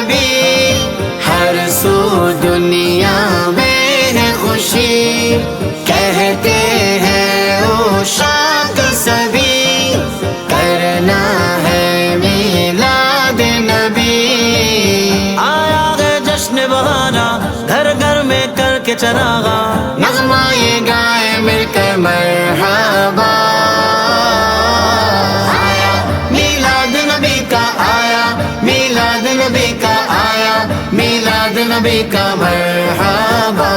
نبی، ہر سو دنیا میں ہے خوشی، کہتے ہیں او شاک سبھی، کرنا ہے میلاد نبی۔ آیا ہے جشن بہارا، گھر گھر میں کر کے چراغا، نغمہ یہ گائے مل کر مرحبا، آیا میلاد نبی کا، آیا میلاد نبی کا، آیا میلاد نبی کا مرحبا،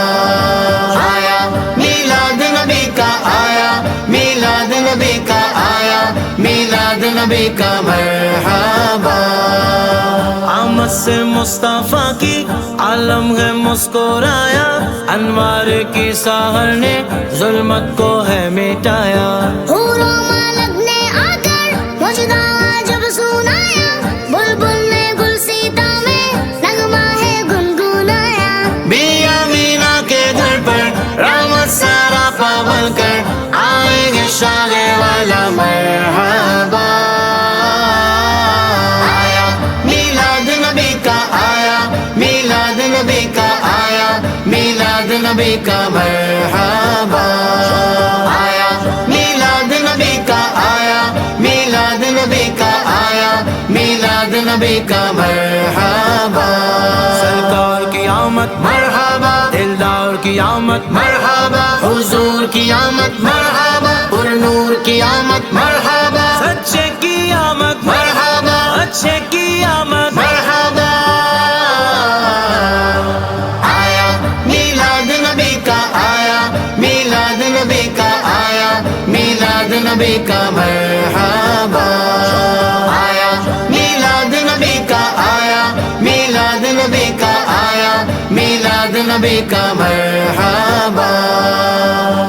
آیا میلاد نبی کا، آیا میلاد نبی کا، آیا میلاد نبی کا مرحبا۔ آمد سے مصطفیٰ کی عالم ہے مسکرایا، انوار کی سحر نے ظلمت کو ہے مٹایا، حور و ملک نے آ کر مجدہ جب سنایا، بلبل نے گلسیتا میں نغمہ ہے گنگنایا، بی امینا کے گھر پر رحمت سارا پابل کر آئیں گے شاہ والا مرحبا، آیا میلاد نبی کا، آیا میلاد نبی کا، آیا میلاد نبی کا مرحبا، آیا میلاد نبی کا، آیا میلاد نبی کا، آیا میلاد نبی کا مرحبا، سرکار کی آمد مرحبا دلدار کی آمد، مرحبا، حضور کی آمد مرحبا، پر نور کی آمد مرحبا، سچے کی آمد، مرحبا اچھے کی آمد، مرحبا، آیا میلاد نبی کا، آیا میلاد نبی کا، آیا میلاد نبی کا مرحبا، آیا میلاد نبی کا، آیا میلاد نبی کا، آیا میلاد نبی کا مرحبا۔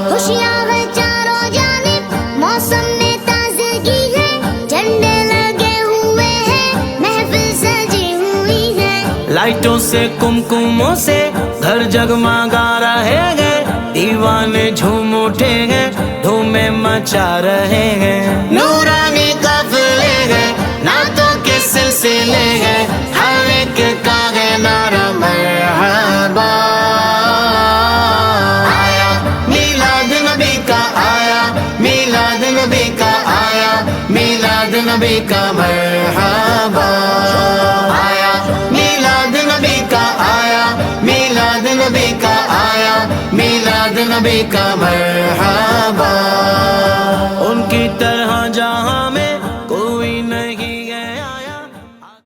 خوشیاں ہیں چاروں جانب، موسم میں تازگی ہے، جھنڈے لگے ہوئے ہیں، محفل سجی ہوئی ہے، لائٹوں سے کمکموں سے گھر جگمگا رہے ہیں، دیوانے جھوم اٹھے ہیں، دھومیں مچا رہے ہیں، نورانی قافلے ہیں، نعتوں کے سلسلے ہیں، ہر ایک کا ہے نعرہ مرحبا، آیا میلاد نبی کا، آیا میلاد نبی کا، آیا میلاد نبی کا مرحبا، آیا میلاد نبی کا، آیا میلاد نبی کا، آیا میلاد نبی کا مرحبا۔